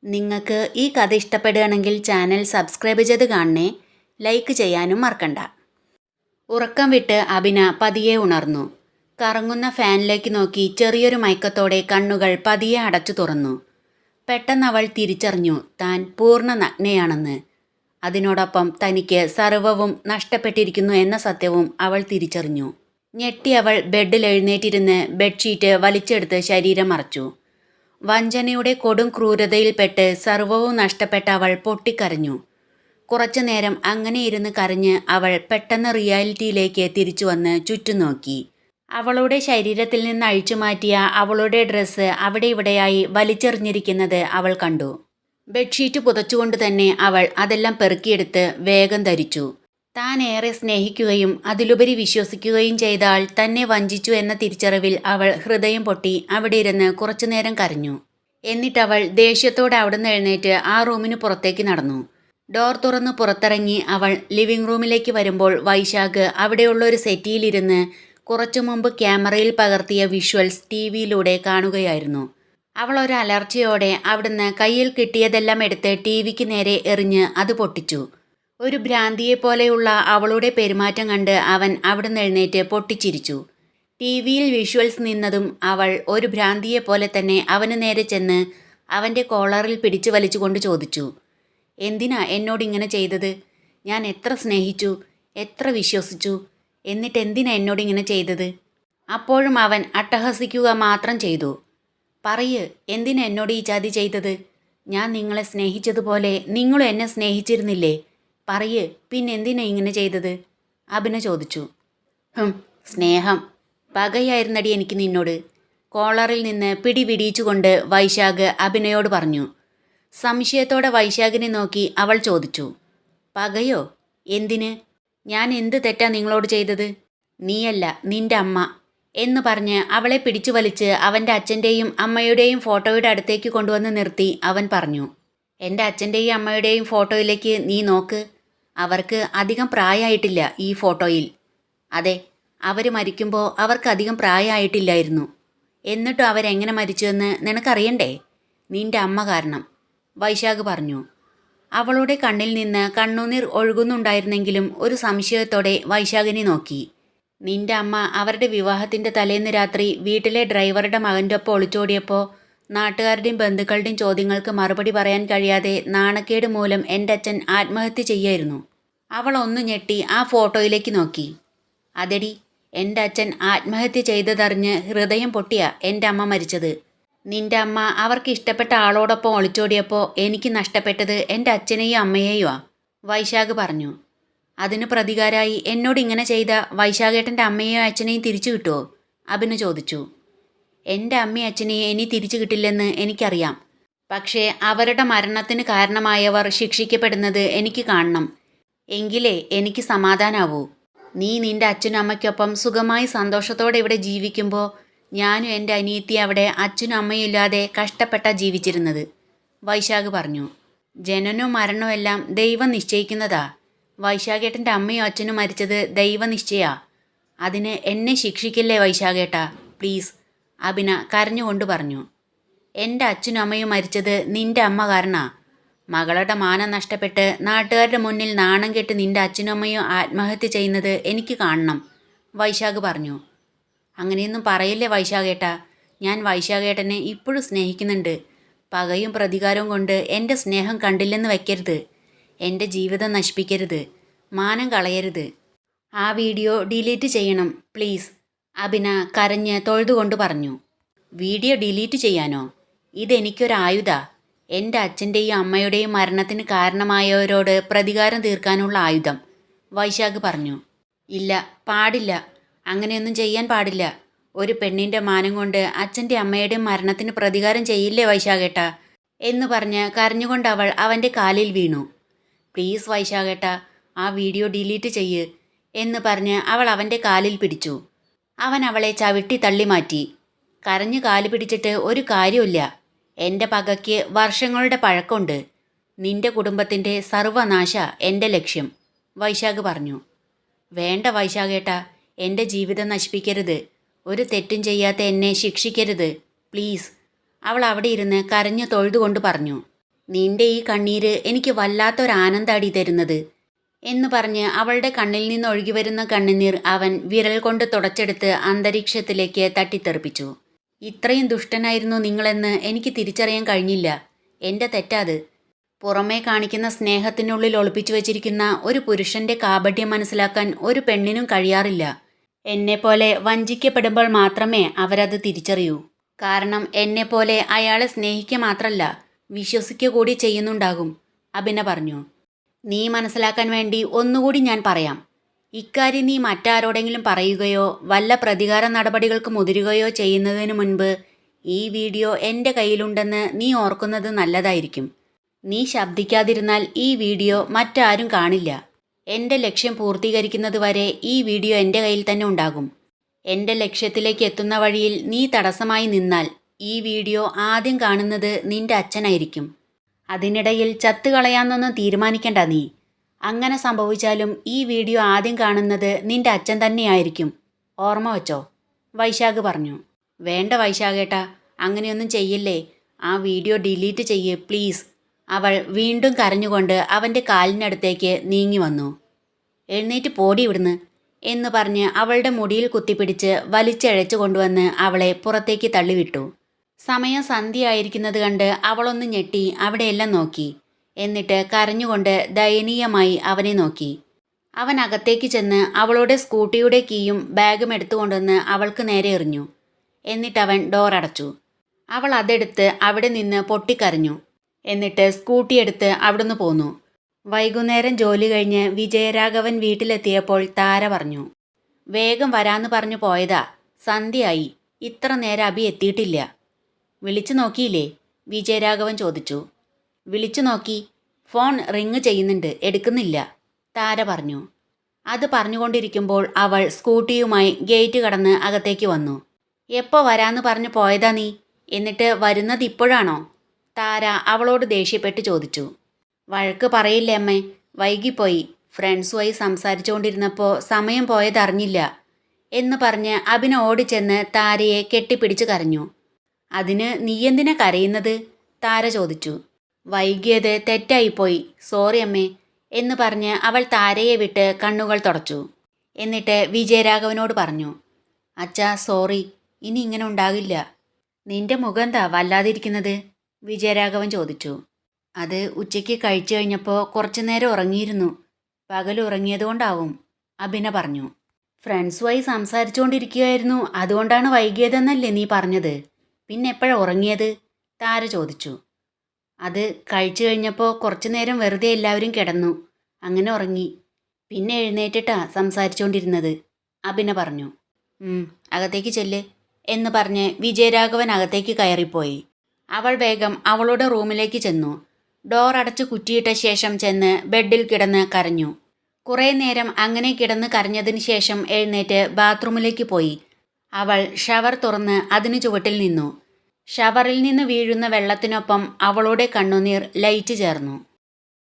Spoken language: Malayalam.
നിങ്ങൾക്ക് ഈ കഥ ഇഷ്ടപ്പെടുകയാണെങ്കിൽ ചാനൽ സബ്സ്ക്രൈബ് ചെയ്ത് കാണണേ. ലൈക്ക് ചെയ്യാനും മറക്കണ്ട. ഉറക്കം വിട്ട് അഭിന പതിയെ ഉണർന്നു. കറങ്ങുന്ന ഫാനിലേക്ക് നോക്കി ചെറിയൊരു മയക്കത്തോടെ കണ്ണുകൾ പതിയെ അടച്ചു തുറന്നു. പെട്ടെന്ന് അവൾ തിരിച്ചറിഞ്ഞു താൻ പൂർണ്ണ നഗ്നയാണെന്ന്. അതിനോടൊപ്പം തനിക്ക് സർവ്വവും നഷ്ടപ്പെട്ടിരിക്കുന്നു എന്ന സത്യവും അവൾ തിരിച്ചറിഞ്ഞു. ഞെട്ടി അവൾ ബെഡിൽ എഴുന്നേറ്റിരുന്ന് ബെഡ്ഷീറ്റ് വലിച്ചെടുത്ത് ശരീരം മറച്ചു. വഞ്ചനയുടെ കൊടും ക്രൂരതയിൽപ്പെട്ട് സർവ്വവും നഷ്ടപ്പെട്ട അവൾ പൊട്ടിക്കരഞ്ഞു. കുറച്ചു നേരം അങ്ങനെ ഇരുന്ന് കരഞ്ഞ് അവൾ പെട്ടെന്ന് റിയാലിറ്റിയിലേക്ക് തിരിച്ചു വന്ന് ചുറ്റും നോക്കി. അവളുടെ ശരീരത്തിൽ നിന്ന് അഴിച്ചുമാറ്റിയ അവളുടെ ഡ്രസ്സ് അവിടെ ഇവിടെയായി വലിച്ചെറിഞ്ഞിരിക്കുന്നത് അവൾ കണ്ടു. ബെഡ്ഷീറ്റ് പുതച്ചുകൊണ്ട് തന്നെ അവൾ അതെല്ലാം പെറുക്കിയെടുത്ത് വേഗം ധരിച്ചു. താൻ ഏറെ സ്നേഹിക്കുകയും അതിലുപരി വിശ്വസിക്കുകയും ചെയ്ത ആൾ തന്നെ വഞ്ചിച്ചു എന്ന തിരിച്ചറിവിൽ അവൾ ഹൃദയം പൊട്ടി അവിടെ ഇരുന്ന് കുറച്ചുനേരം കരഞ്ഞു. എന്നിട്ടവൾ ദേഷ്യത്തോടെ അവിടുന്ന് എഴുന്നേറ്റ് ആ റൂമിന് പുറത്തേക്ക് നടന്നു. ഡോർ തുറന്ന് പുറത്തിറങ്ങി അവൾ ലിവിംഗ് റൂമിലേക്ക് വരുമ്പോൾ വൈശാഖ് അവിടെയുള്ള ഒരു സെറ്റിയിലിരുന്ന് കുറച്ചു മുമ്പ് ക്യാമറയിൽ പകർത്തിയ വിഷ്വൽസ് ടിവിയിലൂടെ കാണുകയായിരുന്നു. അവൾ ഒരു അലർച്ചയോടെ അവിടുന്ന് കയ്യിൽ കിട്ടിയതെല്ലാം എടുത്ത് ടിവിക്ക് നേരെ എറിഞ്ഞ് അത് പൊട്ടിച്ചു. ഒരു ഭ്രാന്തിയെപ്പോലെയുള്ള അവളുടെ പെരുമാറ്റം കണ്ട് അവൻ അവിടുന്ന് എഴുന്നേറ്റ് പൊട്ടിച്ചിരിച്ചു. ടിവിയിൽ വിഷ്വൽസ് നിന്നതും അവൾ ഒരു ഭ്രാന്തിയെപ്പോലെ തന്നെ അവന് നേരെ ചെന്ന് അവൻ്റെ കോളറിൽ പിടിച്ചു വലിച്ചുകൊണ്ട് ചോദിച്ചു, എന്തിനാ എന്നോടിങ്ങനെ ചെയ്തത്? ഞാൻ എത്ര സ്നേഹിച്ചു, എത്ര വിശ്വസിച്ചു, എന്നിട്ട് എന്തിനാ എന്നോടിങ്ങനെ ചെയ്തത്? അപ്പോഴും അവൻ അട്ടഹസിക്കുക മാത്രം ചെയ്തു. പറയ്, എന്തിനാ എന്നോട് ഈ ചതി ചെയ്തത്? ഞാൻ നിങ്ങളെ സ്നേഹിച്ചതുപോലെ നിങ്ങളും എന്നെ സ്നേഹിച്ചിരുന്നില്ലേ? പറയ്, പിന്നെന്തിനാ ഇങ്ങനെ ചെയ്തത്? അഭിന ചോദിച്ചു. സ്നേഹം, പകയായിരുന്നടി എനിക്ക് നിന്നോട്. കോളറിൽ നിന്ന് പിടിപിടിച്ചുകൊണ്ട് വൈശാഖ് അഭിനയോട് പറഞ്ഞു. സംശയത്തോടെ വൈശാഖിനെ നോക്കി അവൾ ചോദിച്ചു, പകയോ? എന്തിന്? ഞാൻ എന്ത് തെറ്റാ നിങ്ങളോട് ചെയ്തത്? നീയല്ല, നിന്റെ അമ്മ എന്ന് പറഞ്ഞ് അവളെ പിടിച്ചു വലിച്ച് അവൻ്റെ അച്ഛൻ്റെയും അമ്മയുടെയും ഫോട്ടോയുടെ അടുത്തേക്ക് കൊണ്ടുവന്ന് നിർത്തി അവൻ പറഞ്ഞു, എൻ്റെ അച്ഛൻ്റെയും അമ്മയുടെയും ഫോട്ടോയിലേക്ക് നീ നോക്ക്. അവർക്ക് അധികം പ്രായമായിട്ടില്ല ഈ ഫോട്ടോയിൽ. അതെ, അവർ മരിക്കുമ്പോൾ അവർക്ക് അധികം പ്രായമായിട്ടില്ലായിരുന്നു. എന്നിട്ടും അവരെങ്ങനെ മരിച്ചുവെന്ന് നിനക്കറിയണ്ടേ? നിന്റെ അമ്മ കാരണം, വൈശാഖ് പറഞ്ഞു. അവളുടെ കണ്ണിൽ നിന്ന് കണ്ണുനീർ ഒഴുകുന്നുണ്ടായിരുന്നെങ്കിലും ഒരു സംശയത്തോടെ വൈശാഖിനെ നോക്കി. നിന്റെ അമ്മ അവരുടെ വിവാഹത്തിൻ്റെ തലേന്ന് രാത്രി വീട്ടിലെ ഡ്രൈവറുടെ മകൻ്റെ ഒപ്പം ഒളിച്ചോടിയപ്പോൾ നാട്ടുകാരുടെയും ബന്ധുക്കളുടെയും ചോദ്യങ്ങൾക്ക് മറുപടി പറയാൻ കഴിയാതെ നാണക്കേട് മൂലം എൻ്റെ അച്ഛൻ ആത്മഹത്യ ചെയ്യായിരുന്നു. അവൾ ഒന്ന് ഞെട്ടി ആ ഫോട്ടോയിലേക്ക് നോക്കി. അതെടി, എൻ്റെ അച്ഛൻ ആത്മഹത്യ ചെയ്തതറിഞ്ഞ് ഹൃദയം പൊട്ടിയാ എൻ്റെ അമ്മ മരിച്ചത്. നിന്റെ അമ്മ അവർക്ക് ഇഷ്ടപ്പെട്ട ആളോടൊപ്പം ഒളിച്ചോടിയപ്പോൾ എനിക്ക് നഷ്ടപ്പെട്ടത് എൻ്റെ അച്ഛനെയും അമ്മയെയുമാ, വൈശാഖ് പറഞ്ഞു. അതിന് പ്രതികാരമായി എന്നോട് ഇങ്ങനെ ചെയ്ത വൈശാഖേട്ടൻ്റെ അമ്മയെയും അച്ഛനെയും തിരിച്ചു കിട്ടുമോ? അഭിന ചോദിച്ചു. എൻ്റെ അമ്മയും അച്ഛനെയും ഇനി തിരിച്ചു കിട്ടില്ലെന്ന് എനിക്കറിയാം. പക്ഷേ അവരുടെ മരണത്തിന് കാരണമായവർ ശിക്ഷിക്കപ്പെടുന്നത് എനിക്ക് കാണണം. എങ്കിലേ എനിക്ക് സമാധാനാവൂ. നീ നിൻ്റെ അച്ഛനും അമ്മയ്ക്കൊപ്പം സുഖമായി സന്തോഷത്തോടെ ഇവിടെ ജീവിക്കുമ്പോൾ ഞാനും എൻ്റെ അനിയത്തി അവിടെ അച്ഛനും അമ്മയും ഇല്ലാതെ കഷ്ടപ്പെട്ടാ ജീവിച്ചിരുന്നത്, വൈശാഖ് പറഞ്ഞു. ജനനവും മരണവും എല്ലാം ദൈവം നിശ്ചയിക്കുന്നതാ. വൈശാഖേട്ടൻ്റെ അമ്മയും അച്ഛനും മരിച്ചത് ദൈവനിശ്ചയാ. അതിന് എന്നെ ശിക്ഷിക്കില്ലേ വൈശാഖേട്ടാ, പ്ലീസ്, അഭിന കരഞ്ഞുകൊണ്ട് പറഞ്ഞു. എൻ്റെ അച്ഛനും അമ്മയും മരിച്ചത് നിൻ്റെ അമ്മ കാരണാ. മകളുടെ മാനം നഷ്ടപ്പെട്ട് നാട്ടുകാരുടെ മുന്നിൽ നാണം കെട്ട് നിൻ്റെ അച്ഛനും അമ്മയും ആത്മഹത്യ ചെയ്യുന്നത് എനിക്ക് കാണണം, വൈശാഖ് പറഞ്ഞു. അങ്ങനെയൊന്നും പറയില്ലേ വൈശാഖേട്ടാ. ഞാൻ വൈശാഖേട്ടനെ ഇപ്പോഴും സ്നേഹിക്കുന്നുണ്ട്. പകയും പ്രതികാരവും കൊണ്ട് എൻ്റെ സ്നേഹം കണ്ടില്ലെന്ന് വയ്ക്കരുത്. എൻ്റെ ജീവിതം നശിപ്പിക്കരുത്, മാനം കളയരുത്. ആ വീഡിയോ ഡിലീറ്റ് ചെയ്യണം പ്ലീസ്, അഭിന കരഞ്ഞ് തൊഴുതുകൊണ്ട് പറഞ്ഞു. വീഡിയോ ഡിലീറ്റ് ചെയ്യാനോ? ഇതെനിക്കൊരായുധാ. എൻ്റെ അച്ഛൻ്റെയും അമ്മയുടെയും മരണത്തിന് കാരണമായവരോട് പ്രതികാരം തീർക്കാനുള്ള ആയുധം, വൈശാഖ് പറഞ്ഞു. ഇല്ല, പാടില്ല. അങ്ങനെയൊന്നും ചെയ്യാൻ പാടില്ല. ഒരു പെണ്ണിൻ്റെ മാനം കൊണ്ട് അച്ഛൻ്റെ അമ്മയുടെയും മരണത്തിന് പ്രതികാരം ചെയ്യില്ലേ വൈശാഖേട്ടാ എന്ന് പറഞ്ഞ് കരഞ്ഞുകൊണ്ട് അവൾ അവൻ്റെ കാലിൽ വീണു. പ്ലീസ് വൈശാഖേട്ടാ, ആ വീഡിയോ ഡിലീറ്റ് ചെയ്യ് എന്ന് പറഞ്ഞ് അവൾ അവൻ്റെ കാലിൽ പിടിച്ചു. അവൻ അവളെ ചവിട്ടി തള്ളി മാറ്റി. കരഞ്ഞു കാല് പിടിച്ചിട്ട് ഒരു കാര്യമില്ല. എൻ്റെ പകയ്ക്ക് വർഷങ്ങളുടെ പഴക്കമുണ്ട്. നിന്റെ കുടുംബത്തിൻ്റെ സർവനാശ എൻ്റെ ലക്ഷ്യം, വൈശാഖ് പറഞ്ഞു. വേണ്ട വൈശാഖേട്ടാ, എൻ്റെ ജീവിതം നശിപ്പിക്കരുത്. ഒരു തെറ്റും ചെയ്യാത്ത എന്നെ ശിക്ഷിക്കരുത് പ്ലീസ്, അവൾ അവിടെ ഇരുന്ന് കരഞ്ഞു തൊഴുതുകൊണ്ട് പറഞ്ഞു. നിന്റെ ഈ കണ്ണീര് എനിക്ക് വല്ലാത്തൊരാനന്ദാടി തരുന്നത് എന്ന് പറഞ്ഞ് അവളുടെ കണ്ണിൽ നിന്ന് ഒഴുകി വരുന്ന കണ്ണുനീർ അവൻ വിരൽ കൊണ്ട് തുടച്ചെടുത്ത് അന്തരീക്ഷത്തിലേക്ക് തട്ടിത്തെറിപ്പിച്ചു. ഇത്രയും ദുഷ്ടനായിരുന്നു നിങ്ങളെന്ന് എനിക്ക് തിരിച്ചറിയാൻ കഴിഞ്ഞില്ല. എൻ്റെ തെറ്റാത്. പുറമേ കാണിക്കുന്ന സ്നേഹത്തിനുള്ളിൽ ഒളിപ്പിച്ചു വച്ചിരിക്കുന്ന ഒരു പുരുഷന്റെ കാപട്യം മനസ്സിലാക്കാൻ ഒരു പെണ്ണിനും കഴിയാറില്ല. എന്നെപ്പോലെ വഞ്ചിക്കപ്പെടുമ്പോൾ മാത്രമേ അവരത് തിരിച്ചറിയൂ. കാരണം എന്നെപ്പോലെ അയാളെ സ്നേഹിക്കുക മാത്രമല്ല, വിശ്വസിക്കുക കൂടി ചെയ്യുന്നുണ്ടാകും, അഭിന പറഞ്ഞു. നീ മനസ്സിലാക്കാൻ വേണ്ടി ഒന്നുകൂടി ഞാൻ പറയാം. ഇക്കാര്യം നീ മറ്റാരോടെങ്കിലും പറയുകയോ വല്ല പ്രതികാര നടപടികൾക്ക് മുതിരുകയോ ചെയ്യുന്നതിന് മുൻപ് ഈ വീഡിയോ എൻ്റെ കയ്യിലുണ്ടെന്ന് നീ ഓർക്കുന്നത് നല്ലതായിരിക്കും. നീ ശബ്ദിക്കാതിരുന്നാൽ ഈ വീഡിയോ മറ്റാരും കാണില്ല. എൻ്റെ ലക്ഷ്യം പൂർത്തീകരിക്കുന്നത് വരെ ഈ വീഡിയോ എൻ്റെ കയ്യിൽ തന്നെ ഉണ്ടാകും. എൻ്റെ ലക്ഷ്യത്തിലേക്ക് എത്തുന്ന വഴിയിൽ നീ തടസ്സമായി നിന്നാൽ ഈ വീഡിയോ ആദ്യം കാണുന്നത് നിന്റെ അച്ഛനായിരിക്കും. അതിനിടയിൽ ചത്തുകളയാന്നൊന്നും തീരുമാനിക്കണ്ട നീ. അങ്ങനെ സംഭവിച്ചാലും ഈ വീഡിയോ ആദ്യം കാണുന്നത് നിന്റെ അച്ഛൻ തന്നെയായിരിക്കും. ഓർമ്മ വച്ചോ, വൈശാഖ് പറഞ്ഞു. വേണ്ട വൈശാഖേട്ടാ, അങ്ങനെയൊന്നും ചെയ്യില്ലേ. ആ വീഡിയോ ഡിലീറ്റ് ചെയ്യ് പ്ലീസ്. അവൾ വീണ്ടും കരഞ്ഞുകൊണ്ട് അവൻ്റെ കാലിനടുത്തേക്ക് നീങ്ങി വന്നു. എഴുന്നേറ്റ് പോടി ഇവിടുന്ന് എന്ന് പറഞ്ഞ് അവളുടെ മുടിയിൽ കുത്തിപ്പിടിച്ച് വലിച്ചഴച്ചു കൊണ്ടുവന്ന് അവളെ പുറത്തേക്ക് തള്ളിവിട്ടു. സമയം സന്ധ്യയായിരിക്കുന്നത് കണ്ട് അവളൊന്ന് ഞെട്ടി അവിടെയെല്ലാം നോക്കി. എന്നിട്ട് കരഞ്ഞുകൊണ്ട് ദയനീയമായി അവനെ നോക്കി. അവൻ അകത്തേക്ക് ചെന്ന് അവളുടെ സ്കൂട്ടിയുടെ കീയും ബാഗും എടുത്തുകൊണ്ടുവന്ന് അവൾക്ക് നേരെ എറിഞ്ഞു. എന്നിട്ടവൻ ഡോർ അടച്ചു. അവൾ അതെടുത്ത് അവിടെ നിന്ന് പൊട്ടിക്കരഞ്ഞു. എന്നിട്ട് സ്കൂട്ടി എടുത്ത് അവിടുന്ന് പോന്നു. വൈകുന്നേരം ജോലി കഴിഞ്ഞ് വിജയരാഘവൻ വീട്ടിലെത്തിയപ്പോൾ താര പറഞ്ഞു, വേഗം വരാന്ന് പറഞ്ഞു പോയതാ, സന്ധ്യയായി, ഇത്ര നേരം അഭി എത്തിയിട്ടില്ല. വിളിച്ചു നോക്കിയില്ലേ? വിജയരാഘവൻ ചോദിച്ചു. വിളിച്ചു നോക്കി, ഫോൺ റിങ് ചെയ്യുന്നുണ്ട്, എടുക്കുന്നില്ല, താര പറഞ്ഞു. അത് പറഞ്ഞുകൊണ്ടിരിക്കുമ്പോൾ അവൾ സ്കൂട്ടിയുമായി ഗേറ്റ് കടന്ന് അകത്തേക്ക് വന്നു. എപ്പോൾ വരാന്ന് പറഞ്ഞു പോയതാ നീ? എന്നിട്ട് വരുന്നത് ഇപ്പോഴാണോ? താര അവളോട് ദേഷ്യപ്പെട്ട് ചോദിച്ചു. വഴക്ക് പറയില്ലേ അമ്മേ, വൈകിപ്പോയി, ഫ്രണ്ട്സുമായി സംസാരിച്ചുകൊണ്ടിരുന്നപ്പോൾ സമയം പോയതറിഞ്ഞില്ല എന്ന് പറഞ്ഞ് അഭിന ഓടിച്ചെന്ന് താരയെ കെട്ടിപ്പിടിച്ച് കരഞ്ഞു. അതിന് നീ എന്തിനാ കരയുന്നത്? താര ചോദിച്ചു. വൈകിയത് തെറ്റായിപ്പോയി, സോറി അമ്മേ എന്ന് പറഞ്ഞ് അവൾ താരയെ വിട്ട് കണ്ണുകൾ തുടച്ചു. എന്നിട്ട് വിജയരാഘവനോട് പറഞ്ഞു, അച്ഛാ സോറി, ഇനി ഇങ്ങനെ ഉണ്ടാകില്ല. നിന്റെ മുഖം എന്താ വല്ലാതിരിക്കുന്നത്? വിജയരാഘവൻ ചോദിച്ചു. അത് ഉച്ചയ്ക്ക് കഴിച്ചു കഴിഞ്ഞപ്പോൾ കുറച്ചു നേരം ഉറങ്ങിയിരുന്നു, പകൽ ഉറങ്ങിയതുകൊണ്ടാവും, അഭിന പറഞ്ഞു. ഫ്രണ്ട്സുമായി സംസാരിച്ചുകൊണ്ടിരിക്കുകയായിരുന്നു, അതുകൊണ്ടാണ് വൈകിയതെന്നല്ലേ നീ പറഞ്ഞത്? പിന്നെ എപ്പോഴാണ് ഉറങ്ങിയത്? താര ചോദിച്ചു. അത് കഴിച്ചു കഴിഞ്ഞപ്പോൾ കുറച്ചു നേരം വെറുതെ എല്ലാവരും കിടന്നു, അങ്ങനെ ഉറങ്ങി, പിന്നെ എഴുന്നേറ്റിട്ടാ സംസാരിച്ചുകൊണ്ടിരുന്നത്, അഭിന പറഞ്ഞു. അകത്തേക്ക് ചെല്ല് എന്ന് പറഞ്ഞ് വിജയരാഘവൻ അകത്തേക്ക് കയറിപ്പോയി. അവൾ വേഗം അവളുടെ റൂമിലേക്ക് ചെന്നു. ഡോർ അടച്ചു കുറ്റിയിട്ട ശേഷം ചെന്ന് ബെഡിൽ കിടന്ന് കരഞ്ഞു. കുറേ നേരം അങ്ങനെ കിടന്ന് കരഞ്ഞതിന് ശേഷം എഴുന്നേറ്റ് ബാത്റൂമിലേക്ക് പോയി. അവൾ ഷവർ തുറന്ന് അതിനു ചുവട്ടിൽ നിന്നു. ഷവറിൽ നിന്ന് വീഴുന്ന വെള്ളത്തിനൊപ്പം അവളുടെ കണ്ണുനീർ ലയിച്ചു ചേർന്നു.